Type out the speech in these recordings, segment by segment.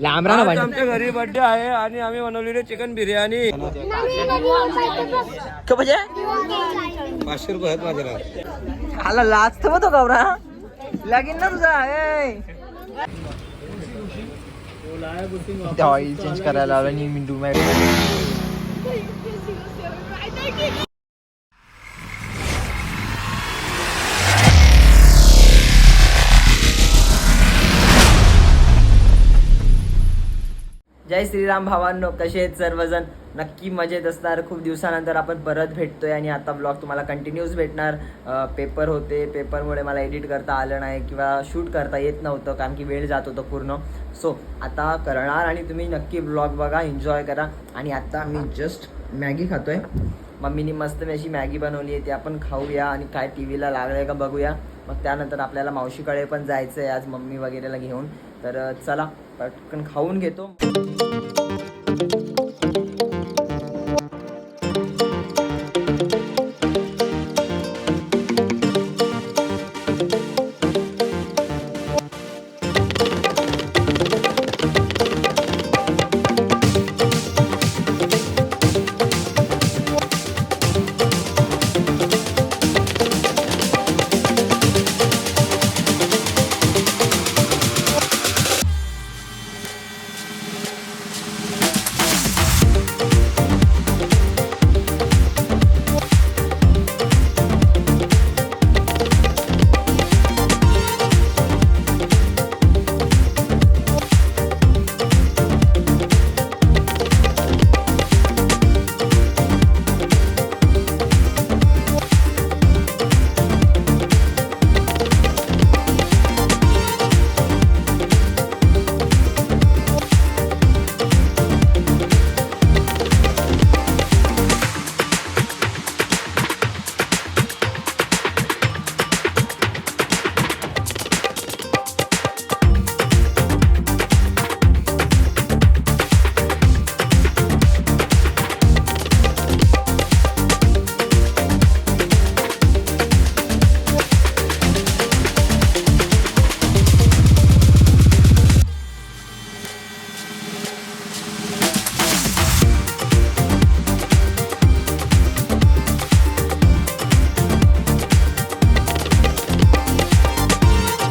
लांब राहा ना. आमच्या घरी बर्थडे आहे आणि आम्ही बनवलेली चिकन बिर्याणी. 500 रुपये आहेत माझ्याकडे. आला लाच तो गौरा लागेल ना तुझा. ऑइल चेंज करायला लावलं आणि मिंटू जय श्रीराम भावांनो, कसे आहेत सर्वजण? नक्की मजेत असणार. खूप दिवसानंतर आपण परत भेटतोय आणि आता ब्लॉग तुम्हाला कंटिन्यूस भेटणार. पेपर होते, पेपरमुळे मला एडिट करता आलं नाही किंवा शूट करता येत नव्हतं कारण की वेळ जात होतं पूर्ण. सो आता करणार आणि तुम्ही नक्की ब्लॉग बघा, एन्जॉय करा. आणि आता मी जस्ट मॅगी खातोय. मम्मीनी मस्त अशी मॅगी बनवली आहे, ते आपण खाऊया आणि काय टी व्हीला लागलं आहे का बघूया. मग त्यानंतर आपल्याला मावशीकडे पण जायचं आहे आज मम्मी वगैरेला घेऊन. तर चला पटकन खाऊन घेतो.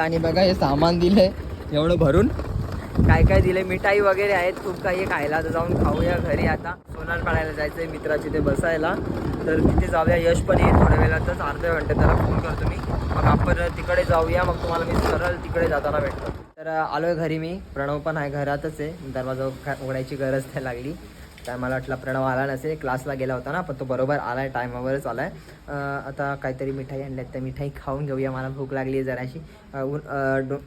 आणि बघा हे सामान दिलंय एवढं भरून. काय काय दिलंय, मिठाई वगैरे आहेत, खूप काही खायला. तर जाऊन खाऊया घरी. आता सोनार पाडायला जायचंय मित्राची ते बसायला, तर तिथे जाऊया. यश पण येईल थोड्या वेळातच, अर्ध्या घंटे त्याला फोन करतो मी. मग आपण तिकडे जाऊया, मग तुम्हाला मी सरळ तिकडे जाताना भेटतो. तर आलोय घरी मी. प्रणव पण आहे घरातच आहे, दरवाजा उघडायची गरज नाही लागली. काय मला वाटलं प्रणव आला नसेल, क्लासला गेला होता ना, पण तो बरोबर आलाय, टायमावरच आलाय. आता काहीतरी मिठाई आणल्यात, त्या मिठाई खाऊन घेऊया. मला भूक लागली आहे जराशी.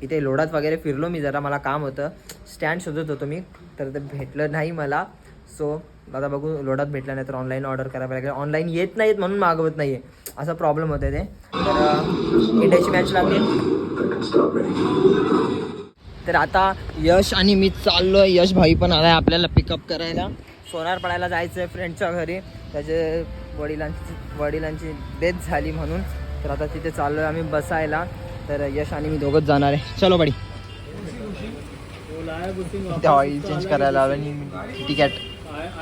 इथे लोडात वगैरे फिरलो मी जरा, मला काम होतं, स्टँड शोधत होतो मी, तर ते भेटलं नाही मला. सो आता बघू, लोडात भेटलं नाही तर ऑनलाईन ऑर्डर करायला लागेल. ऑनलाईन येत नाहीत म्हणून मागवत नाही आहे, असा प्रॉब्लेम होतो ते. तर इंडियाची मॅच लागली. तर आता यश आणि मी चाललो आहे. यश भाई पण आला आहे आपल्याला पिकअप करायला. सोनार पडायला जायचं आहे फ्रेंडच्या घरी, त्याचे वडिलांची डेथ झाली म्हणून. तर आता तिथे चाललो आहे आम्ही बसायला. तर यश आणि मी दोघंच जाणार आहे. चलो बडी. ते ऑइल चेंज करायला लावलं आणि तिकीट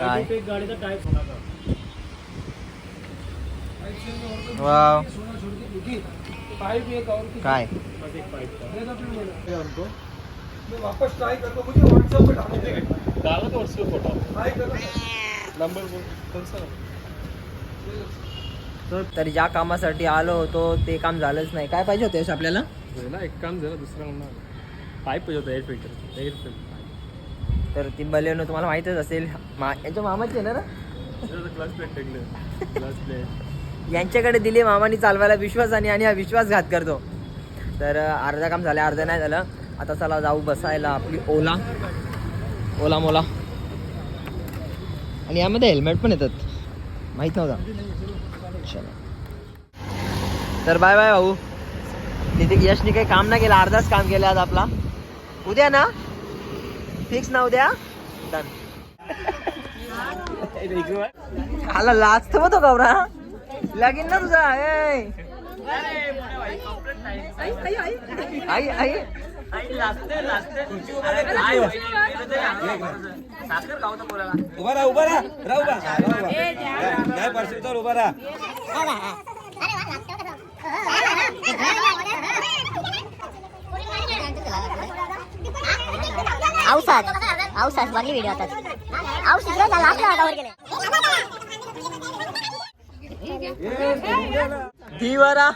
काय वाव काय वापस ट्राई करतो, मुझे व्हाट्सएप पे डालो तो उसको फोटो ट्राई करो, नंबर कौन सा. तर ज्या कामासाठी आलो होतो ते काम झालंच नाही. काय पाहिजे होतं आपल्याला? एक काम झालं, दुसरं काम पाईप पाहिजे होतं, एअर फिल्टर. तर ती बलेनो तुम्हाला माहीतच असेल, यांच्या मामाची आहे ना. क्लास प्लेट यांच्याकडे दिली मामानी चालवायला विश्वासाने, आणि हा विश्वासघात करतो. तर अर्धा काम झालं, अर्धा नाही झालं. आता चला जाऊ बसायला आपली ओला मोला. आणि यामध्ये हेल्मेट पण येतात, माहीत नव्हता. चला तर बाय बाय भाऊ. तिथे यशनी काही काम नाही केलं, अर्धाच काम केलं आज आपला. उद्या ना फिक्स ना, उद्या डन. आला लाच तो गौरा लागेल ना तुझा. आई आई उभा राहा उभा नाही पार्सल तर उभा राहा. औसाच बनली व्हिडिओ आता औषध लास्ट वर गेले धीवरा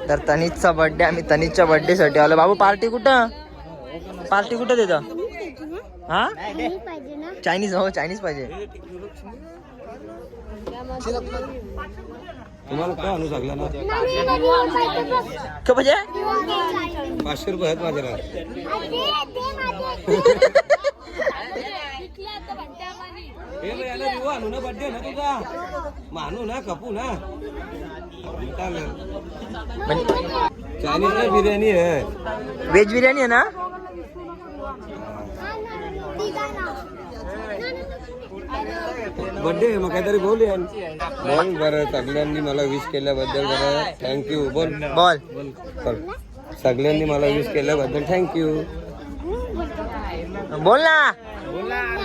तर तनिषचा बर्थडे आम्ही तनिषच्या बर्थडे साठी आलो. बाबू पार्टी कुठं देतो? हा चायनीज हो चायनीज पाहिजे. तुम्हाला काय आणू शकला ना का पाहिजे? 500 रुपये आहेत माझ्याकडे. आणू ना बड्डे ना तुझा मानू ना कपू ना चायनीज ना बिर्याणी आहे. व्हेज बिर्याणी आहे ना? बर्थडे मग काहीतरी बोल बरं. सगळ्यांनी मला विश केल्याबद्दल बरं थँक्यू. बोल सगळ्यांनी मला विश केल्याबद्दल थँक्यू. बोल ना.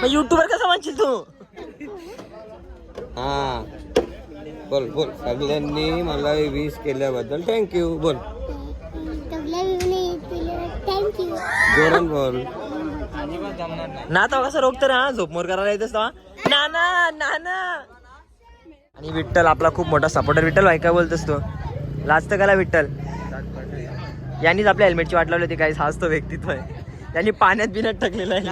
युट्यूबर कसं म्हणशील तू? हा बोल सगळ्यांनी मला विश केल्याबद्दल थँक्यू. बोल जोरान बोल. ना तो कसं रोखतो ना झोपमोर करायला येतस नाना नाना. आणि विठ्ठल आपला खूप मोठा सपोर्टर. विठ्ठल भाई काय बोलतोस तू? लाज तर कला विठ्ठल. यांनीच आपल्या हेल्मेटची वाट लावली होती. काही हाच तो व्यक्तित्व आहे. त्यांनी पाण्यात बिण्यात टाकलेला आहे.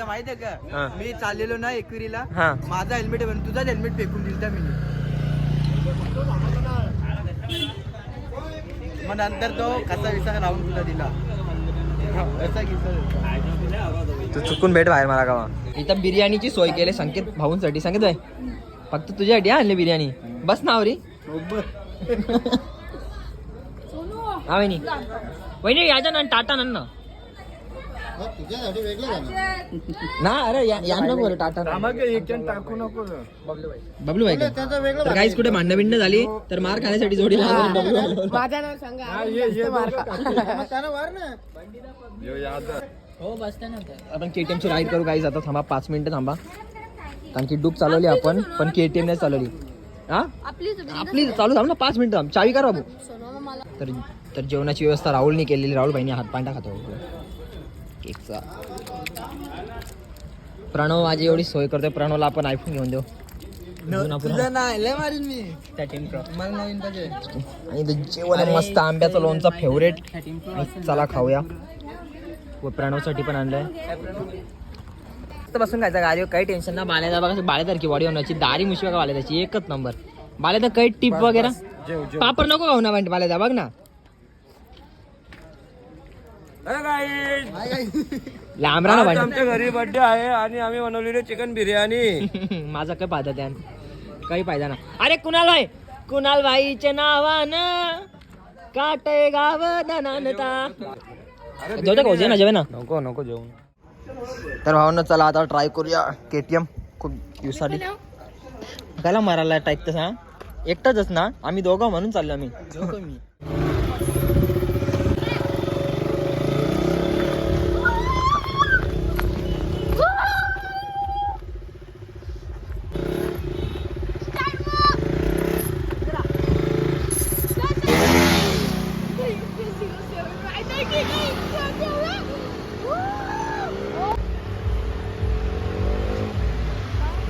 माहितीये का हा. मी चाललेलो ना एकविरीला हा. माझा हेल्मेट आहे पण तुझाच हेल्मेट फेकून दिलता मी. मग नंतर तो कसा विसा राहून तुला दिला. कसा किस्सा तू चुकून भेट बाहेर मला गावा. इथं बिर्याणीची सोय केली संकेत भाऊंसाठी. संकेत भाई फक्त तुझ्यासाठी आणली बिर्याणी. बस ना आवरी. हा वहिनी वहिनी याच्या ना टाटा ना ना. अरे यांना बोल टाटा टाकू नको बबलू भाई तर काहीच कुठे भांडण बिंड झाली तर मार खाण्यासाठी जोडी लागली. माझं नाव सांगा. आपण KTM ची राईड करू काहीच. आता थांबा 5 मिनिटं थांबा कारण की डूब चालवली आपण पण KTM नाही चालवली. हा आपली चालू थांब ना 5 मिनिटं थांब. चावी करा बाबू. तर जेवणाची व्यवस्था राहुलने केलेली. राहुल भाईने हात पांडा खातो केकचा. प्रणव माझी एवढी सोय करतोय. प्रणवला आपण आयफोन घेऊन देऊ. आणि जेवण मस्त आंब्याचं लोणचं फेवरेट. चला खाऊया. व प्रणवसाठी पण आणलंय. बसून खायचा गाडीवर काही टेन्शन ना. बाळ्यादा बघा बाळ्यासारखी बॉडी होण्याची. दारी मुशी बघा बाळ्याची एकच नंबर. बाळ्यादा काही टिप वगैरे पापड नको खाऊ ना बाळ्यादा बघ ना. लांब राहा ना. आमच्या घरी बर्थडे आहे आणि आम्ही बनवलेली चिकन बिर्याणी. माझा काय फायदा त्या काही फायदा ना. अरे कुणाल भाईच्या नावानं काटे गाव दनानता. जेवता का होते ना जेवे ना. नको जेवण. तर भावना चला आता ट्राय करूया KTM. खूप दिवसासाठी कायला मारायला टाईप तसा एकटाच ना. आम्ही दोघं म्हणून चाललो आम्ही.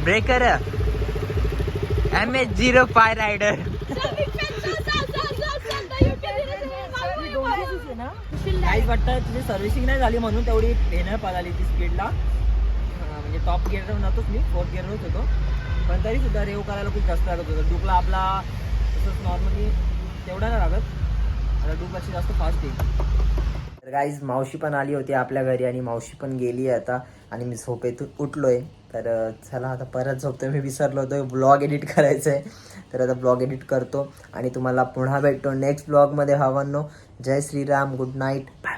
Breaker MH05 rider. काहीच वाटतं तुझी सर्व्हिसिंग नाही झाली म्हणून तेवढी येणं पाहिली ती स्पीडला. म्हणजे टॉप गिअर नव्हतोच मी 4th गिअरवरच होतो. पण तरी सुद्धा रेव करायला खूप जास्त लागत होतं. डुकला आपला तसंच नॉर्मली तेवढा नाही लागत, आता डुकलाची जास्त फास्ट येईल. तर गाईज मावशी पण आली होती आपल्या घरी आणि मावशी पण गेली आहे आता आणि मी झोपेतून उठलोय. तर चला आता परत झोपतोय, मी विसरलो होतो ब्लॉग एडिट करायचं आहे. तर आता ब्लॉग एडिट करतो आणि तुम्हाला पुन्हा भेटतो नेक्स्ट ब्लॉगमध्ये. भावांनो, जय श्रीराम, गुड नाईट, बाय.